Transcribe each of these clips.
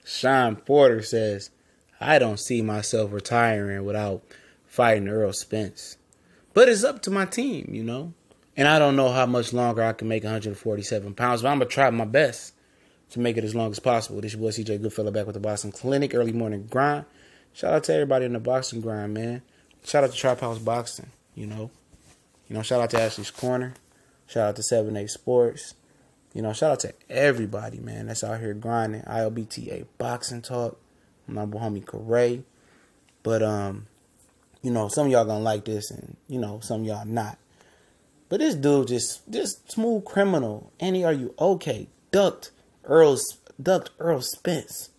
Shawn Porter says, I don't see myself retiring without fighting Errol Spence. But it's up to my team, you know. And I don't know how much longer I can make 147 pounds, but I'm going to try my best to make it as long as possible. This your boy CJ Goodfella back with the Boxing Clinic, early morning grind. Shout out to everybody in the boxing grind, man. Shout out to Trap House Boxing, you know. Shout out to Ashley's Corner. Shout out to 7-8 Sports. Shout out to everybody, man, that's out here grinding. ILBTA Boxing Talk. My homie Corey. But, some of y'all gonna like this and, some of y'all not. But this dude just smooth criminal. Annie, are you okay? Ducked Errol Spence.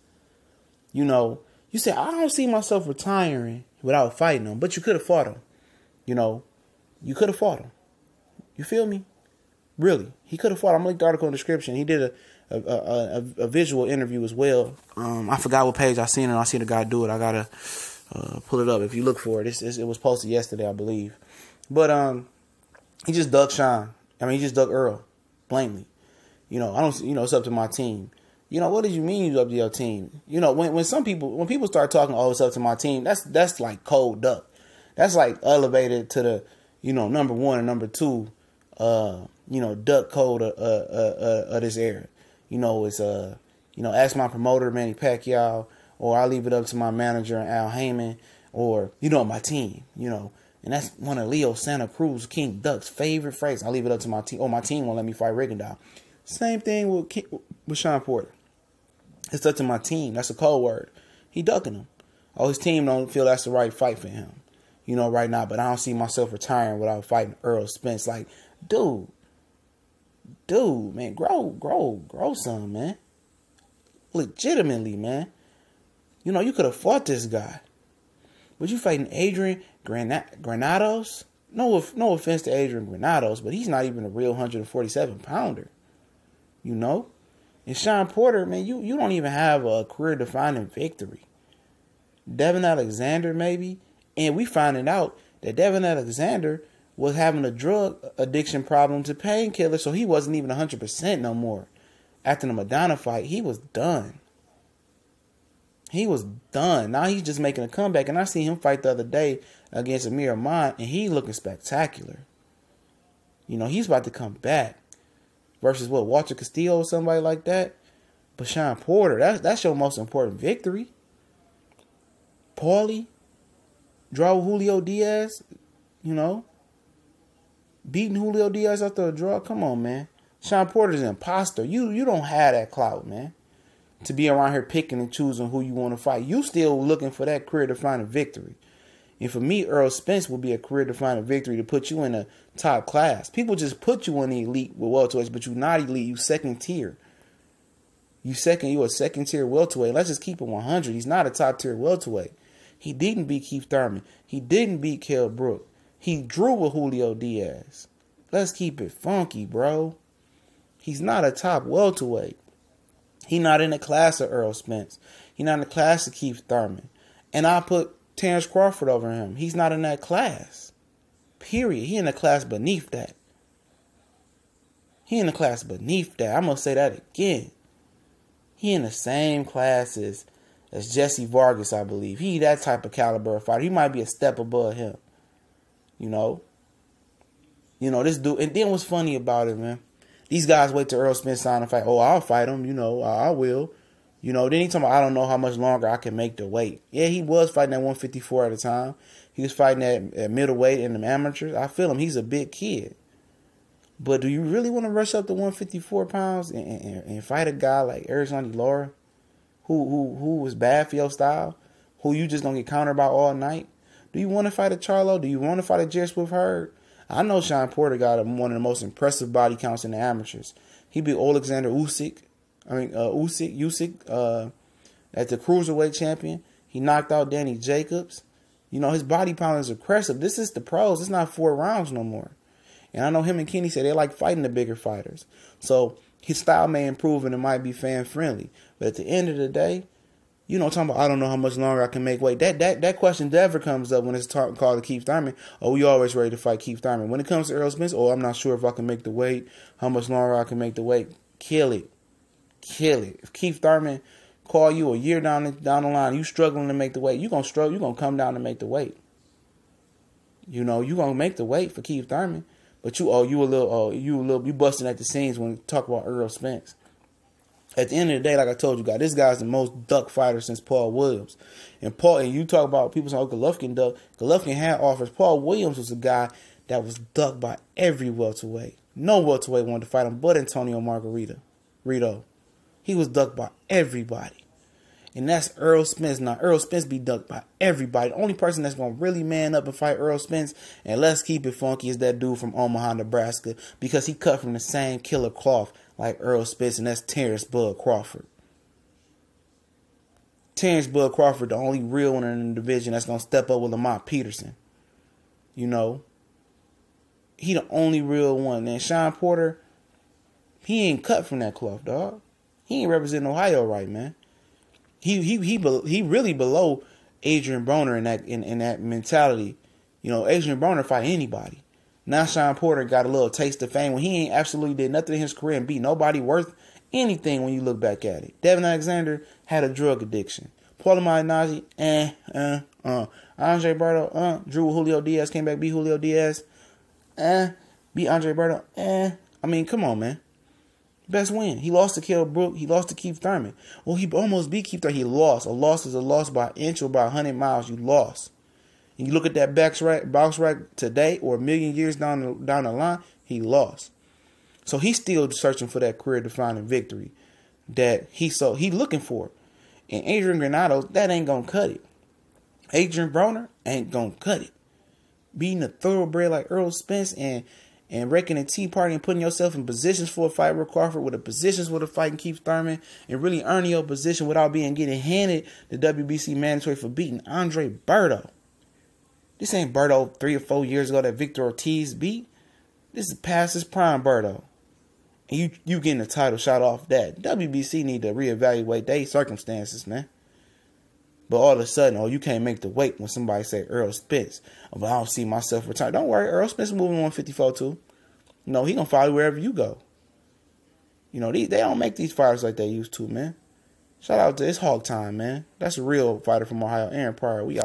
You say, I don't see myself retiring without fighting him. But you could have fought him. You could have fought him. You feel me? Really. He could have fought. I'm going to link the article in the description. He did a visual interview as well. I forgot what page I seen it. I seen the guy do it. I got to pull it up. If you look for it, it was posted yesterday, I believe. But he just ducked Shawn. He just ducked Earl. Blatantly. I don't, it's up to my team. What did you mean you up to your team? When people start talking, oh, it's up to my team, that's like cold duck. That's like elevated to the, number one and number two, duck code of this era. It's ask my promoter, Manny Pacquiao, or I leave it up to my manager, Al Heyman, or, my team, And that's one of Leo Santa Cruz, King Duck's favorite phrases. I leave it up to my team. Oh, my team won't let me fight Rigondeaux. Same thing with Shawn Porter. It's up to my team. That's a code word. He ducking him. Oh, his team don't feel that's the right fight for him. Right now. But I don't see myself retiring without fighting Errol Spence. Like, dude, man, grow some, man. Legitimately, man. You could have fought this guy. But you fighting Adrian Granados? No offense to Adrian Granados, but he's not even a real 147-pounder. And Shawn Porter, man, you don't even have a career-defining victory. Devin Alexander, maybe. And we finding out that Devin Alexander was having a drug addiction problem to painkillers, so he wasn't even 100% no more. After the Madonna fight, he was done. Now he's just making a comeback. And I seen him fight the other day against Amir Ahmad, and he looking spectacular. He's about to come back. Versus Walter Castillo or somebody like that. But Shawn Porter, that's your most important victory. Paulie, draw with Julio Diaz, beating Julio Diaz after a draw. Come on, man. Shawn Porter's an imposter. You don't have that clout, man, to be around here picking and choosing who you want to fight. You still looking for that career-defining victory. And for me, Errol Spence would be a career-defining victory to put you in a top class. People just put you in the elite with welterweights, but you're not elite. You second tier. You a second tier welterweight. Let's just keep it 100. He's not a top tier welterweight. He didn't beat Keith Thurman. He didn't beat Kell Brook. He drew with Julio Diaz. Let's keep it funky, bro. He's not a top welterweight. He's not in the class of Errol Spence. He's not in the class of Keith Thurman. And I put Terrence Crawford over him. He's not in that class. Period. He in the class beneath that. I'm going to say that again. He in the same class as Jesse Vargas, I believe. He that type of caliber of fighter. He might be a step above him. This dude. And then what's funny about it, man? These guys wait till Errol Spence sign and fight. Oh, I'll fight him. I will. Then he talking about, I don't know how much longer I can make the weight. Yeah, he was fighting at 154 at a time. He was fighting at middleweight in the amateurs. I feel him. He's a big kid. But do you really want to rush up to 154 pounds and fight a guy like Arizona Lara, who was bad for your style, who you just going to get countered by all night? Do you want to fight a Charlo? Do you want to fight a Jerry Swift Hurd? I know Shawn Porter got one of the most impressive body counts in the amateurs. He beat Alexander Usyk. Usyk, at the cruiserweight champion. He knocked out Danny Jacobs. His body pound is impressive. This is the pros. It's not 4 rounds no more. And I know him and Kenny say they like fighting the bigger fighters. So his style may improve and it might be fan friendly. But at the end of the day, talking about I don't know how much longer I can make weight. That question never comes up when it's called to Keith Thurman. Oh, we always ready to fight Keith Thurman. When it comes to Errol Spence, I'm not sure if I can make the weight. How much longer I can make the weight. Kill it. kill it. If Keith Thurman call you a year down the line, you struggling to make the weight, you gonna struggle. You gonna come down to make the weight. You know, you gonna make the weight for Keith Thurman, but you busting at the seams when you talk about Errol Spence. At the end of the day, like I told you guys, this guy's the most duck fighter since Paul Williams. And you talk about people saying, oh, Golovkin duck. Golovkin had offers. Paul Williams was a guy that was ducked by every welterweight. No welterweight wanted to fight him but Antonio Rito. He was ducked by everybody. And that's Errol Spence. Now, Errol Spence be ducked by everybody. The only person that's going to really man up and fight Errol Spence, and let's keep it funky, is that dude from Omaha, Nebraska, because he cut from the same killer cloth like Errol Spence, and that's Terrence Bud Crawford. Terrence Bud Crawford, the only real one in the division that's going to step up with Lamont Peterson. You know? He the only real one. And Shawn Porter, he ain't cut from that cloth, dog. He ain't representing Ohio right, man. He really below Adrian Broner in that mentality. You know, Adrian Broner fight anybody. Now Shawn Porter got a little taste of fame when he ain't absolutely did nothing in his career and beat nobody worth anything when you look back at it. Devin Alexander had a drug addiction. Paulie Malignaggi, Andre Berto, drew Julio Diaz, came back, beat Julio Diaz, beat Andre Berto, I mean, come on, man. Best win. He lost to Kell Brook. He lost to Keith Thurman. Well, he almost beat Keith Thurman. He lost. A loss is a loss by an inch or by 100 miles. You lost. And you look at that box rack today or a million years down the line, he lost. So he's still searching for that career-defining victory that he looking for. And Adrian Granados, that ain't going to cut it. Adrian Broner ain't going to cut it. Beating a thoroughbred like Errol Spence and wrecking a tea party and putting yourself in positions for a fight with Crawford, with the positions with a fight in Keith Thurman, and really earning your position without getting handed the WBC mandatory for beating Andre Berto. This ain't Berto 3 or 4 years ago that Victor Ortiz beat. This is past his prime Berto. And you getting a title shot off that. WBC need to reevaluate their circumstances, man. But all of a sudden, you can't make the weight when somebody say Errol Spence. But I don't see myself retiring. Don't worry, Errol Spence moving 154 too. You know, he gonna follow wherever you go. You know, they don't make these fighters like they used to, man. Shout out to It's Hog Time, man. That's a real fighter from Ohio, Aaron Pryor. We out.